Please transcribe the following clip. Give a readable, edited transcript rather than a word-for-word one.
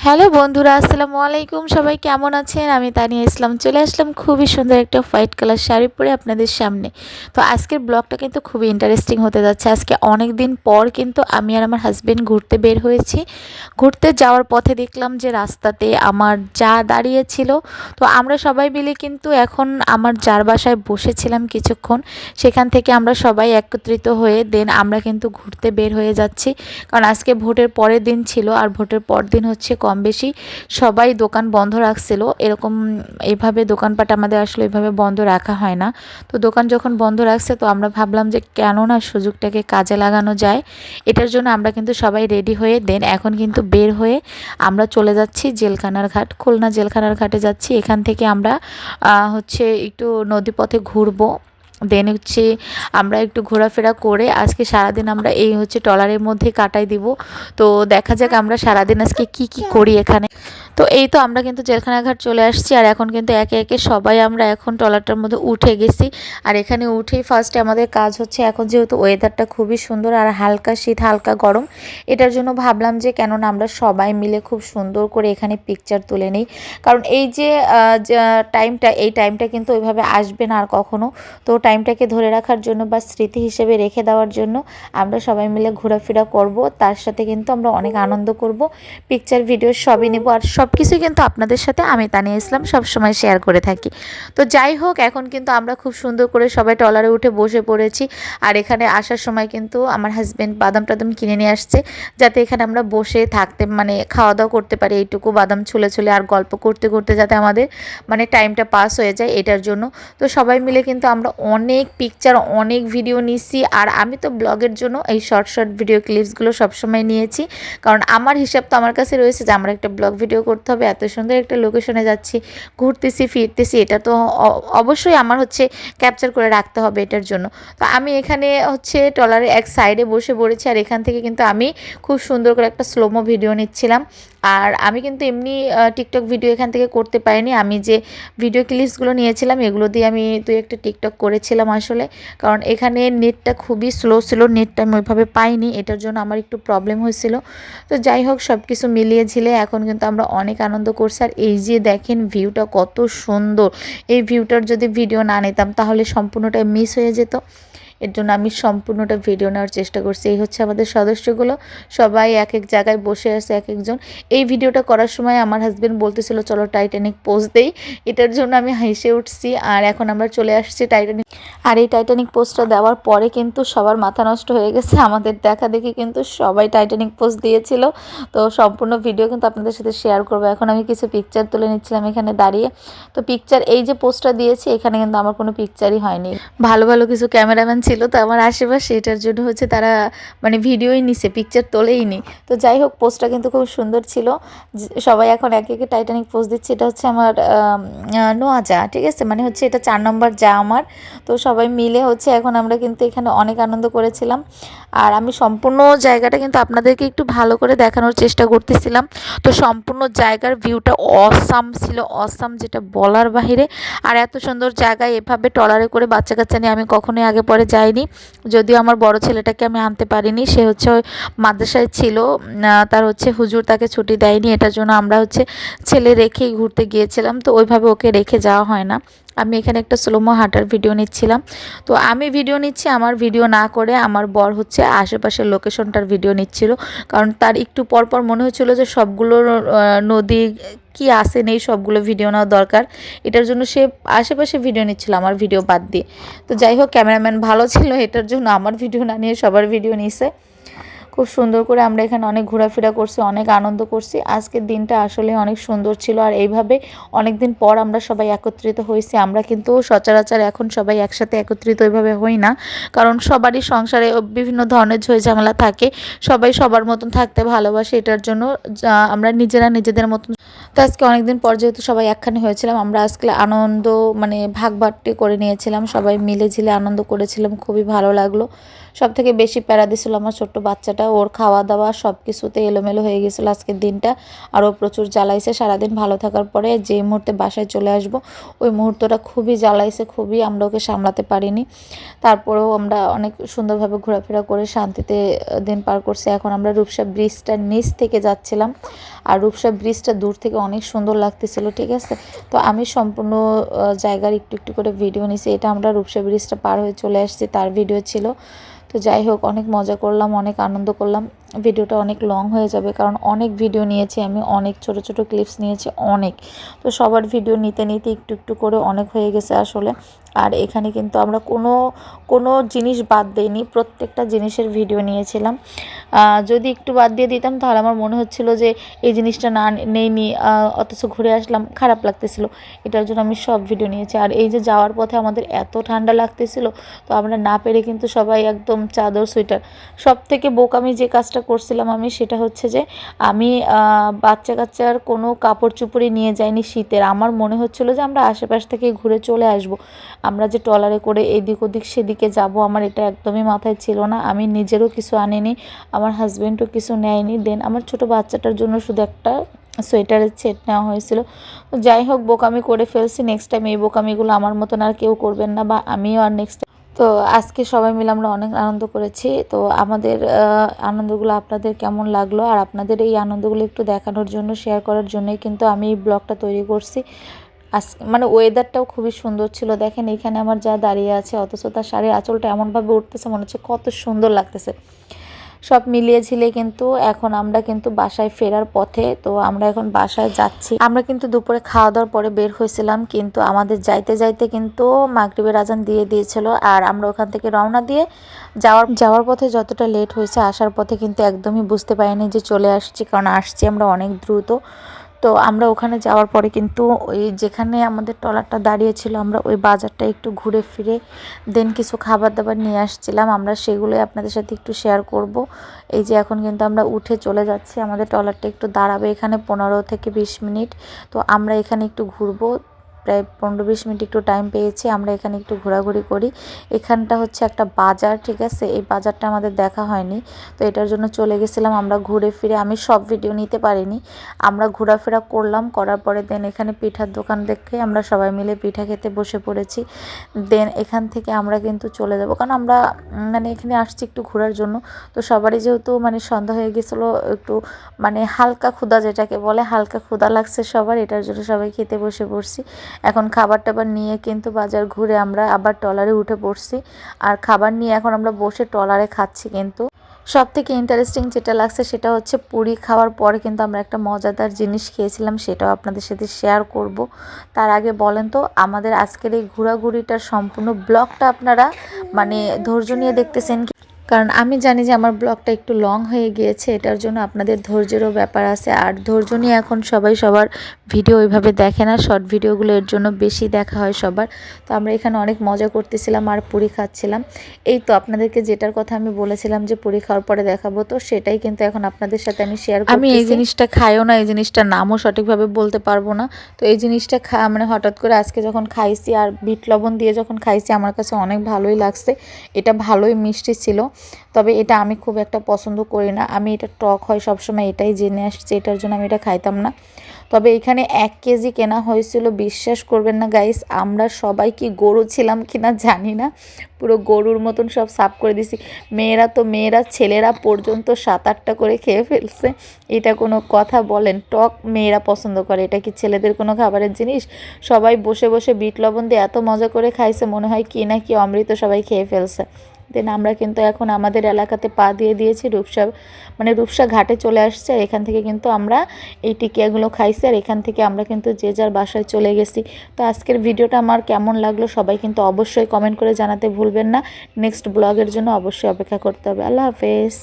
Hello বন্ধুরা, আসসালামু আলাইকুম। সবাই কেমন আছেন? আমি তানিয়া ইসলাম চলে আসলাম খুবই সুন্দর একটা হোয়াইট কালার শাড়ি পরে আপনাদের সামনে। তো আজকের ব্লগটা কিন্তু খুবই ইন্টারেস্টিং হতে যাচ্ছে। আজকে অনেক দিন পর কিন্তু আমি আর আমার হাজবেন্ড ঘুরতে বের হয়েছি। ঘুরতে যাওয়ার পথে দেখলাম যে রাস্তাতে আমার যা দাঁড়িয়েছিল। তো আমরা সবাই মিলে কিন্তু এখন আমার যার বাসায় বসেছিলাম কিছুক্ষণ, সেখান থেকে আমরা সবাই একত্রিত হয়ে দেন আমরা কিন্তু ঘুরতে বের হয়ে যাচ্ছি। কারণ আজকে ভোটের পরের দিন ছিল, আর ভোটের পর দিন হচ্ছে কম বেশি সবাই দোকান বন্ধ রাখছিল। এরকম এইভাবে দোকানপাট আমাদের আসলে এভাবে বন্ধ রাখা হয় না। তো দোকান যখন বন্ধ রাখছে, তো আমরা ভাবলাম যে কেন না সুযোগটাকে কাজে লাগানো যায়। এটার জন্য আমরা কিন্তু সবাই রেডি হয়ে দেন এখন কিন্তু বের হয়ে আমরা চলে যাচ্ছি জেলখানার ঘাট, খুলনা জেলখানার ঘাটে যাচ্ছি। এখান থেকে আমরা হচ্ছে একটু নদীপথে ঘুরবো। দেন হচ্ছে আমরা একটু ঘোরাফেরা করে আজকে সারাদিন আমরা এই হচ্ছে ট্রলারের মধ্যে কাটাই দিব। তো দেখা যাক আমরা সারাদিন আজকে কি কি করি এখানে। তো এই তো আমরা কিন্তু জেলখানা ঘাট চলে আসছি, আর এখন কিন্তু একে একে সবাই আমরা এখন ট্রলারটার মধ্যে উঠে গেছি। আর এখানে উঠেই ফার্স্টে আমাদের কাজ হচ্ছে, এখন যেহেতু ওয়েদারটা খুবই সুন্দর আর হালকা শীত হালকা গরম, এটার জন্য ভাবলাম যে কেননা আমরা সবাই মিলে খুব সুন্দর করে এখানে পিকচার তুলে নিই। কারণ এই যে টাইমটা, এই টাইমটা কিন্তু ওইভাবে আসবে না আর কখনো। তো টাইমটাকে ধরে রাখার জন্য বা স্মৃতি হিসেবে রেখে দেওয়ার জন্য আমরা সবাই মিলে ঘোরাফেরা করব, তার সাথে কিন্তু আমরা অনেক আনন্দ করব, পিকচার ভিডিও সবই নেব। আর সব কিছুই কিন্তু আপনাদের সাথে আমি তানিয়া ইসলাম সবসময় শেয়ার করে থাকি। তো যাই হোক, এখন কিন্তু আমরা খুব সুন্দর করে সবাই ট্রলারে উঠে বসে পড়েছি। আর এখানে আসার সময় কিন্তু আমার হাজব্যান্ড বাদাম টাদাম কিনে নিয়ে আসছে, যাতে এখানে আমরা বসে থাকতে মানে খাওয়া দাওয়া করতে পারি, এইটুকু বাদাম ছুলে ছুলে আর গল্প করতে করতে যাতে আমাদের মানে টাইমটা পাস হয়ে যায় এটার জন্য। তো সবাই মিলে কিন্তু আমরা অনেক পিকচার অনেক ভিডিও নিয়েছি। আর আমি তো ব্লগের জন্য এই শর্ট শর্ট ভিডিও ক্লিপসগুলো সবসময় নিয়েছি, কারণ আমার হিসাব তো আমার কাছে রয়েছে যে আমার একটা ব্লগ ভিডিও করতে হবে। এত সুন্দর একটা লোকেশনে যাচ্ছি, ঘুরতেছি ফিরতেছি, এটা তো অবশ্যই আমার হচ্ছে ক্যাপচার করে রাখতে হবে এটার জন্য। তো আমি এখানে হচ্ছে ট্রলারের এক সাইডে বসে পড়েছি, আর এখান থেকে কিন্তু আমি খুব সুন্দর করে একটা স্লোমো ভিডিও নিচ্ছিলাম। আর আমি কিন্তু এমনি টিকটক ভিডিও এখান থেকে করতে পারিনি। আমি যে ভিডিও ক্লিপসগুলো নিয়েছিলাম এগুলো দিয়ে আমি দুই একটা টিকটক করেছিলাম আসলে, কারণ এখানে নেটটা খুবই স্লো ছিল, নেটটা আমি ওইভাবে পাইনি, এটার জন্য আমার একটু প্রবলেম হয়েছিল। তো যাই হোক, সব কিছু মিলিয়ে ঝিলে এখন কিন্তু আমরা অনেক আনন্দ করছি। আর এই যে দেখেন ভিউটা কত সুন্দর, এই ভিউটার যদি ভিডিও না নিতাম তাহলে সম্পূর্ণটা মিস হয়ে যেত। এর জন্য আমি সম্পূর্ণটা ভিডিও নেওয়ার চেষ্টা করছি। এই হচ্ছে আমাদের সদস্যগুলো, সবাই এক এক জায়গায় বসে আছে এক একজন। এই ভিডিওটা করার সময় আমার হাজব্যান্ড বলতেছিল চলো টাইটানিক পোজ দেই, এটার জন্য আমি হেসে উঠছি। আর এখন আমরা চলে আসছি টাইটানিক। আর এই টাইটানিক পোজটা দেওয়ার পরে কিন্তু সবার মাথা নষ্ট হয়ে গেছে, আমাদের দেখা দেখি কিন্তু সবাই টাইটানিক পোজ দিয়েছিল। তো সম্পূর্ণ ভিডিও কিন্তু আপনাদের সাথে শেয়ার করবো। এখন আমি কিছু পিকচার তুলে নিচ্ছিলাম এখানে দাঁড়িয়ে। তো পিকচার এই যে পোজটা দিয়েছি, এখানে কিন্তু আমার কোনো পিকচারই হয়নি। ভালো ভালো কিছু ক্যামেরাম্যান ছিল তো আমার আশেপাশে, এটার জন্য হচ্ছে তারা মানে ভিডিওই নিছে, পিকচার তোলেই নি। তো যাই হোক, পোজটা কিন্তু খুব সুন্দর ছিল। সবাই এখন এক একে টাইটানিক পোজ দিচ্ছে। এটা হচ্ছে আমার নোয়া যা, ঠিক আছে, মানে হচ্ছে এটা 4 নম্বর যা আমার। তো সবাই মিলে হচ্ছে এখন আমরা কিন্তু এখানে অনেক আনন্দ করেছিলাম। আর আমি সম্পূর্ণ জায়গাটা কিন্তু আপনাদেরকে একটু ভালো করে দেখানোর চেষ্টা করতেছিলাম। তো সম্পূর্ণ জায়গার ভিউটা অসাম ছিল, অসাম যেটা বলার বাহিরে। আর এত সুন্দর জায়গায় এভাবে ট্রলারে করে বাচ্চা কাচ্চা নিয়ে আমি কখনোই আগে পরে যাইনি। যদিও আমার বড় ছেলেটাকে আমি আনতে পারিনি, সে হচ্ছে ওই মাদ্রাসায় ছিল, তার হচ্ছে হুজুর তাকে ছুটি দেয়নি, এটার জন্য আমরা হচ্ছে ছেলে রেখেই ঘুরতে গিয়েছিলাম। তো ওইভাবে ওকে রেখে যাওয়া হয় না। আমি এখানে একটা স্লোমো হাঁটার ভিডিও নিচ্ছিলাম। তো আমি ভিডিও নিচ্ছি, আমার ভিডিও না করে আমার বর হচ্ছে আশেপাশের লোকেশনটার ভিডিও নিচ্ছিল, কারণ তার একটু পর পর মনে হচ্ছিলো যে সবগুলো নদী কি আসে নেই সবগুলো ভিডিও নেওয়া দরকার, এটার জন্য সে আশেপাশে ভিডিও নিচ্ছিল আমার ভিডিও বাদ দিয়ে। তো যাই হোক, ক্যামেরাম্যান ভালো ছিল, এটার জন্য আমার ভিডিও না নিয়ে সবার ভিডিও নিছে। খুব সুন্দর করে আমরা এখানে অনেক ঘোরাফেরা করছি, অনেক আনন্দ করছি। আজকের দিনটা আসলে অনেক সুন্দর ছিল। আর এইভাবে অনেক দিন পর আমরা সবাই একত্রিত হয়েছি। আমরা কিন্তু সচরাচর এখন সবাই একসাথে একত্রিত ওইভাবে হই না, কারণ সবারই সংসারে বিভিন্ন ধরনের ঝই ঝামেলা থাকে, সবাই সবার মতন থাকতে ভালোবাসে। এটার জন্য আমরা নিজেরা নিজেদের মতন তো আজকে অনেকদিন পর যেহেতু সবাই একখানে হয়েছিলাম, আমরা আজকে আনন্দ মানে ভাগ বাট্টি করে নিয়েছিলাম, সবাই মিলে ঝিলে আনন্দ করেছিলাম, খুবই ভালো লাগলো। সব থেকে বেশি প্যারা দিছিল আমার ছোট্ট বাচ্চাটা, ওর খাওয়া দাওয়া সব কিছুতে এলোমেলো হয়ে গেছিলো আজকের দিনটা, আর ও প্রচুর জ্বালাইছে। সারাদিন ভালো থাকার পরে যে মুহূর্তে বাসায় চলে আসব ওই মুহূর্তটা খুবই জ্বালাইছে, খুবই আমরা ওকে সামলাতে পারিনি। তারপরেও আমরা অনেক সুন্দরভাবে ঘোরাফেরা করে শান্তিতে দিন পার করছি। এখন আমরা রূপসা ব্রিজটার নিচ থেকে যাচ্ছিলাম, আর রূপসা ব্রিজটা দূর থেকে অনেক সুন্দর লাগতেছিল, ঠিক আছে। তো আমি সম্পূর্ণ জায়গার একটু একটু করে ভিডিও নিছি। এটা আমরা রূপসা ব্রিজটা পার হয়ে চলে আসছি, তার ভিডিও ছিল। তো যাই হোক, অনেক মজা করলাম, অনেক আনন্দ করলাম। ভিডিওটা অনেক লং হয়ে যাবে কারণ অনেক ভিডিও নিয়েছি আমি, অনেক ছোট ছোট ক্লিপস নিয়েছি অনেক। তো সবার ভিডিও নিতে নিতে একটু একটু করে অনেক হয়ে গেছে আসলে। আর এখানে কিন্তু আমরা কোনো জিনিস বাদ দেইনি, প্রত্যেকটা জিনিসের ভিডিও নিয়েছিলাম। যদি একটু বাদ দিয়ে দিতাম তাহলে আমার মনে হচ্ছিল যে এই জিনিসটা না নেইনি, অথচ ঘুরে আসলাম, খারাপ লাগতেছিল। এটার জন্য আমি সব ভিডিও নিয়েছি। আর এই যে যাওয়ার পথে আমাদের এত ঠান্ডা লাগতেছিল, তো আমরা না পেরে কিন্তু সবাই একদম চাদর সোয়েটার। সব থেকে বোকামি যে কাজটা করছিলাম আমি, সেটা হচ্ছে যে আমি বাচ্চা কাচ্চার কোনো কাপড় চুপড়ি নিয়ে যাইনি শীতের। আমার মনে হচ্ছিলো যে আমরা আশেপাশ থেকে ঘুরে চলে আসব, আমরা যে ট্রলারে করে এদিক ওদিক সেদিকে যাব, আমার এটা একদমই মাথায় ছিল না। আমি নিজেরও কিছু আনিনি, আমার হাজব্যান্ডও কিছু নেয়নি। দেন আমার ছোট বাচ্চাটার জন্য শুধু একটা সোয়েটারের সেট নেওয়া হয়েছিল। যাই হোক, বোকামি করে ফেলছি। নেক্সট টাইম এই বোকামিগুলো আমার মতন আর কেউ করবেন না, বা আমিও আর নেক্সট। তো আজকে সবাই মিলে আমরা অনেক আনন্দ করেছি। তো আমাদের আনন্দগুলো আপনাদের কেমন লাগলো, আর আপনাদের এই আনন্দগুলো একটু দেখানোর জন্য, শেয়ার করার জন্যই কিন্তু আমি এই ব্লগটা তৈরি করছি। মানে ওয়েদারটাও খুবই সুন্দর ছিল। দেখেন এখানে আমার যা দাঁড়িয়ে আছে, অথচ তার শাড়ির আঁচলটা এমনভাবে উঠতেছে, মনে হচ্ছে কত সুন্দর লাগতেছে। সব মিলিয়ে ঝিলে কিন্তু এখন আমরা কিন্তু বাসায় ফেরার পথে। তো আমরা এখন বাসায় যাচ্ছি। আমরা কিন্তু দুপুরে খাওয়া দাওয়ার পরে বের হয়েছিলাম, কিন্তু আমাদের যাইতে যাইতে কিন্তু মাগরিবের আজান দিয়ে দিয়েছিল। আর আমরা ওখান থেকে রওনা দিয়ে যাওয়ার পথে যতটা লেট হয়েছে, আসার পথে কিন্তু একদমই বুঝতে পারিনি যে চলে আসছি, কারণ আসছি আমরা অনেক দ্রুত। তো আমরা ওখানে যাওয়ার পরে কিন্তু ওই যেখানে আমাদের ট্রলারটা দাঁড়িয়েছিল, আমরা ওই বাজারটা একটু ঘুরে ফিরে দেন কিছু খাবার দাবার নিয়ে আসছিলাম। আমরা সেগুলোই আপনাদের সাথে একটু শেয়ার করব। এই যে এখন কিন্তু আমরা উঠে চলে যাচ্ছি, আমাদের ট্রলারটা একটু দাঁড়াবে এখানে 15 থেকে 20 মিনিট। তো আমরা এখানে একটু ঘুরবো, প্রায় 15-20 মিনিট একটু টাইম পেয়েছি, আমরা এখানে একটু ঘোরাঘুরি করি। এখানটা হচ্ছে একটা বাজার, ঠিক আছে, এই বাজারটা আমাদের দেখা হয়নি, তো এটার জন্য চলে গেছিলাম আমরা ঘুরে ফিরে। আমি সব ভিডিও নিতে পারিনি, আমরা ঘোরাফেরা করলাম, করার পরে দেন এখানে পিঠার দোকান দেখে আমরা সবাই মিলে পিঠা খেতে বসে পড়েছি। দেন এখান থেকে আমরা কিন্তু চলে যাব, কারণ আমরা মানে এখানে আসছি একটু ঘোরার জন্য। তো সবারই যেহেতু মানে সন্ধ্যা হয়ে গেছিলো, একটু মানে হালকা ক্ষুধা যেটাকে বলে, হালকা ক্ষুধা লাগছে সবার, এটার জন্য সবাই খেতে বসে পড়ছি। এখন খাবার টাবার নিয়ে কিন্তু বাজার ঘুরে আমরা আবার ট্রলারে উঠে পড়ছি, আর খাবার নিয়ে এখন আমরা বসে ট্রলারে খাচ্ছি। কিন্তু সব থেকে ইন্টারেস্টিং যেটা লাগছে সেটা হচ্ছে পুরি খাওয়ার পরে কিন্তু আমরা একটা মজাদার জিনিস খেয়েছিলাম, সেটাও আপনাদের সাথে শেয়ার করব। তার আগে বলেন তো, আমাদের আজকের এই ঘোরাঘুরিটার সম্পূর্ণ ব্লগটা আপনারা মানে ধৈর্য নিয়ে দেখতেছেন কি? কারণ আমি জানি যে আমার ব্লগটা একটু লং হয়ে গিয়েছে, এটার জন্য আপনাদের ধৈর্যেরও ব্যাপার আছে। আর ধৈর্য নিয়ে এখন সবাই সবার ভিডিও ওইভাবে দেখে না, শর্ট ভিডিওগুলো এর জন্য বেশি দেখা হয় সবার। তো আমরা এখানে অনেক মজা করতেছিলাম আর পুরি খাচ্ছিলাম। এই তো আপনাদেরকে যেটার কথা আমি বলেছিলাম যে পুরি খাওয়ার পরে দেখাবো, তো সেটাই কিন্তু এখন আপনাদের সাথে আমি শেয়ার করতেছি। আমি এই জিনিসটা খাইও না, এই জিনিসটার নামও সঠিকভাবে বলতে পারবো না। তো এই জিনিসটা মানে হঠাৎ করে আজকে যখন খাইছি আর বিট লবণ দিয়ে যখন খাইছি, আমার কাছে অনেক ভালোই লাগছে। এটা ভালোই মিষ্টি ছিল, তবে এটা আমি খুব একটা পছন্দ করি না। আমি এটা টক হয় সবসময় এটাই জেনে আসছি, এটার জন্য আমি এটা খাইতাম না। তবে এখানে 1 কেজি কেনা হয়েছিল, বিশ্বাস করবেন না গাইস, আমরা সবাই কি গরু ছিলাম কিনা জানি না, পুরো গরুর মতন সব সাফ করে দিছি। মেয়েরা ছেলেরা পর্যন্ত 7-8টা করে খেয়ে ফেলছে। এটা কোনো কথা বলেন? টক মেয়েরা পছন্দ করে, এটা কি ছেলেদের কোনো খাবারের জিনিস? সবাই বসে বসে বিট লবণ দিয়ে এত মজা করে খাইছে, মনে হয় কি না কি অমৃত সবাই খেয়ে ফেলছে। দেন আমরা কিন্তু এখন আমাদের এলাকাতে পা দিয়ে দিয়েছি, রূপসা ঘাটে চলে আসছে। আর এখান থেকে কিন্তু আমরা এই টিকিয়াগুলো খাইছি, আর এখান থেকে আমরা কিন্তু যে যার বাসায় চলে গেছি। তো আজকের ভিডিওটা আমার কেমন লাগলো সবাই কিন্তু অবশ্যই কমেন্ট করে জানাতে ভুলবেন না। নেক্সট ব্লগের জন্য অবশ্যই অপেক্ষা করতে হবে। আল্লাহ হাফেজ।